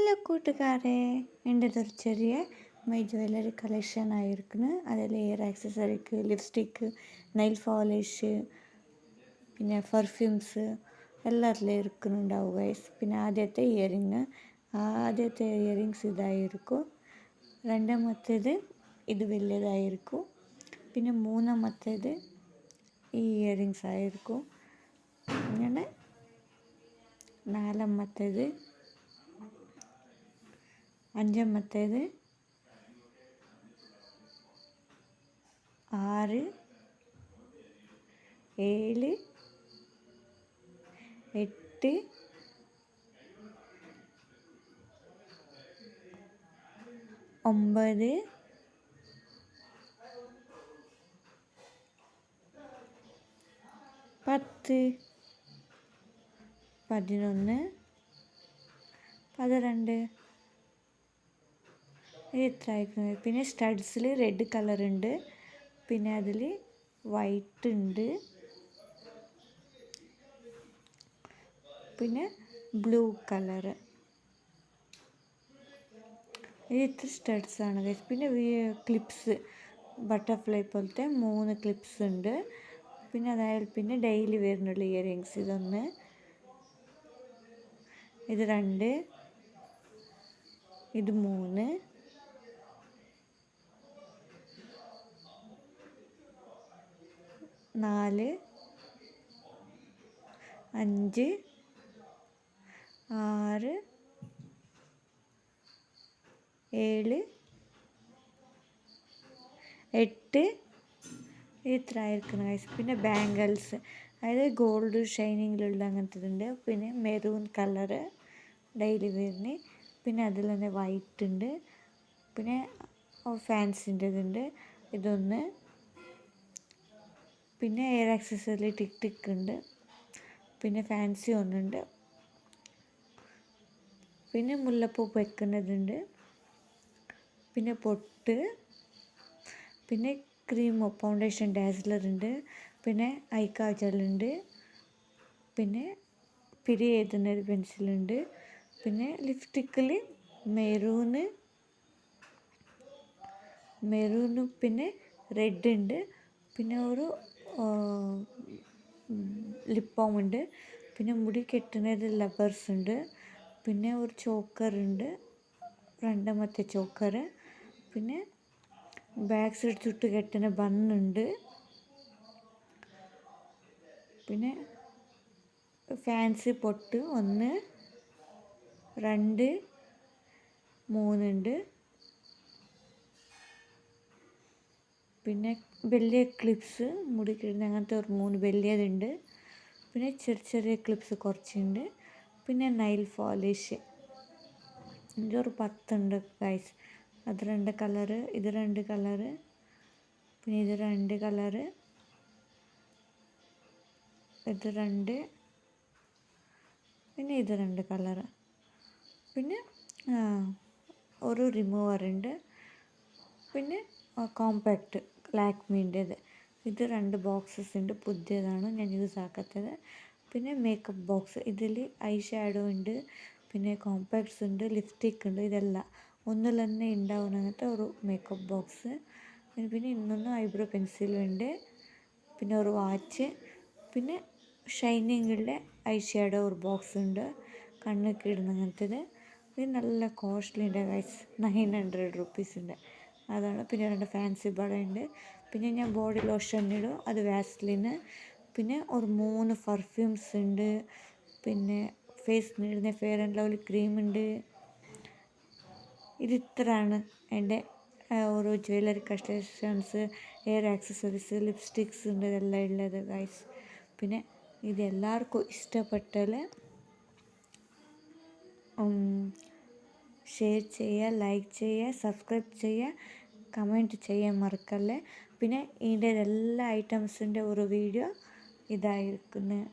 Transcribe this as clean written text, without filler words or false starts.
Hello കൂട്ടുകാരെ, എൻ്റെതൊരു ചെറിയ my jewellery collection ആയിരിക്കുന്നു. അതിൽ എയർ ആക്സസറിക്ക്, ലിപ്സ്റ്റിക്ക്, നെയിൽ പോളിഷ്, പിന്നെ പെർഫ്യൂംസ് എല്ലാത്തിലും ഇരിക്കുന്നുണ്ടാവും ഗൈസ്. പിന്നെ ആദ്യത്തെ ഇയറിങ്സ് ഇതായിരിക്കും. രണ്ടാമത്തേത് ഇത് വലിയതായിരിക്കും. പിന്നെ മൂന്നാമത്തേത് ഈ ഇയറിങ്സ് ആയിരിക്കും. അങ്ങനെ നാലാമത്തേത്, അഞ്ചാമത്തേത്, 6, 7, 8, 9, 10, 11, 12 ഇത്ര ആയിരിക്കുന്നത്. പിന്നെ സ്റ്റഡ്സിൽ റെഡ് കളർ ഉണ്ട്, പിന്നെ അതിൽ വൈറ്റ് ഉണ്ട്, പിന്നെ ബ്ലൂ കളറ്. ഇത്ര സ്റ്റഡ്സാണ് ഗൈസ്. പിന്നെ ക്ലിപ്സ് ബട്ടർഫ്ലൈ പോലത്തെ 3 ക്ലിപ്സ് ഉണ്ട്. പിന്നെ അതായത് പിന്നെ ഡെയിലി വരുന്നുള്ള ഇയറിങ്സ് ഇതൊന്ന്, ഇത് 2, ഇത് 3, 4, 5, 6, 7, 8 ഇത്ര ആയിരിക്കണം ഗൈസ്. പിന്നെ ബാംഗിൾസ്, അതായത് ഗോൾഡ് ഷൈനിങ്ങിലുള്ള അങ്ങനത്തതുണ്ട്. പിന്നെ മെറൂൺ കളറ് ഡെയിലി വെയറിന്. പിന്നെ അതിൽ തന്നെ വൈറ്റ് ഉണ്ട്. പിന്നെ ഫാൻസിൻ്റെതുണ്ട് ഇതൊന്ന്. പിന്നെ എയർ ആക്സസറി ടിക്ക് ഉണ്ട്. പിന്നെ ഫാൻസി ഒന്നുണ്ട്. പിന്നെ മുല്ലപ്പൂ വെക്കുന്നതുണ്ട്. പിന്നെ പൊട്ട്, പിന്നെ ക്രീമോ ഫൗണ്ടേഷൻ ഡാസ്ലർ ഉണ്ട്. പിന്നെ ഐ കാജലുണ്ട്. പിന്നെ പിരി എഴുതുന്നൊരു പെൻസിലുണ്ട്. പിന്നെ ലിപ്സ്റ്റിക്കിൽ മെറൂണും പിന്നെ റെഡ് ഉണ്ട്. പിന്നെ ഒരു ലിപ് ബാം ഉണ്ട്. പിന്നെ മുടി കെട്ടുന്നത് ലബേഴ്സ് ഉണ്ട്. പിന്നെ ഒരു ചോക്കറുണ്ട്, രണ്ടാമത്തെ ചോക്കറ്. പിന്നെ ബാക്ക് സൈഡ് ചുട്ട് കെട്ടുന്ന ബണ്ണുണ്ട്. പിന്നെ ഫാൻസി പൊട്ട് 1, 2, 3 ഉണ്ട്. പിന്നെ വലിയ ക്ലിപ്സ് മുടി കിട്ടുന്ന അങ്ങനത്തെ ഒരു 3 വലിയതുണ്ട്. പിന്നെ ചെറിയ ക്ലിപ്സ് കുറച്ചുണ്ട്. പിന്നെ നെയിൽ പോളിഷ് ഇതൊരു 10 ഉണ്ട് ഗൈസ്. അത് 2 കളറ്, ഇത് 2 കളറ്, പിന്നെ ഇത് 2 കളറ്, ഇത് 2, പിന്നെ ഇത് 2 കളറ്. പിന്നെ ഒരു റിമൂവർ ഉണ്ട്. പിന്നെ കോമ്പാക്റ്റ് ലാക്മീൻ്റെത് ഇത് 2 ബോക്സസ് ഉണ്ട്. പുതിയതാണ്, ഞാൻ യൂസ് ആക്കാത്തത്. പിന്നെ മേക്കപ്പ് ബോക്സ്, ഇതിൽ ഐ ഷാഡോ ഉണ്ട്, പിന്നെ കോമ്പാക്ട്സ് ഉണ്ട്, ലിപ്സ്റ്റിക് ഉണ്ട്. ഇതെല്ലാം ഒന്നിൽ തന്നെ ഉണ്ടാവുന്ന അങ്ങനത്തെ ഒരു മേക്കപ്പ് ബോക്സ്. പിന്നെ ഇന്നൊന്ന് ഐബ്രോ പെൻസിലുണ്ട്. പിന്നെ ഒരു വാച്ച്, പിന്നെ ഷൈനിങ്ങുള്ള ഐ ഷാഡോ ഒരു ബോക്സ് ഉണ്ട്, കണ്ണൊക്കെ ഇടുന്ന അങ്ങനത്തേത്. ഇത് നല്ല കോസ്റ്റ്ലി ഉണ്ട് ഗൈസ്, 900 റുപ്പീസിൻ്റെ അതാണ്. പിന്നെ 2 ഫാൻസി ഉണ്ട്. പിന്നെ ഞാൻ ബോഡി ലോഷൻ ഇടും, അത് വാസ്ലിന്. പിന്നെ ഒരു 3 പെർഫ്യൂംസ് ഉണ്ട്. പിന്നെ ഫേസിന് ഇടുന്ന ഫെയർ ആൻഡ് ലവ്ലി ക്രീം ഉണ്ട്. ഇത് ഇത്രയാണ് എൻ്റെ ഓരോ jewellery collections, air accessories, lipsticks ഉണ്ട്, ഇതെല്ലാം ഉള്ളത് ഗൈസ്. പിന്നെ ഇതെല്ലാവർക്കും ഇഷ്ടപ്പെട്ടാൽ ഷെയർ ചെയ്യുക, ലൈക്ക് ചെയ്യുക, സബ്സ്ക്രൈബ് ചെയ്യുക, കമൻറ്റ് ചെയ്യാൻ മറക്കല്ലേ. പിന്നെ ഇതിൻ്റെ എല്ലാ ഐറ്റംസിൻ്റെ ഒരു വീഡിയോ ഇതായിരിക്കുന്നത്.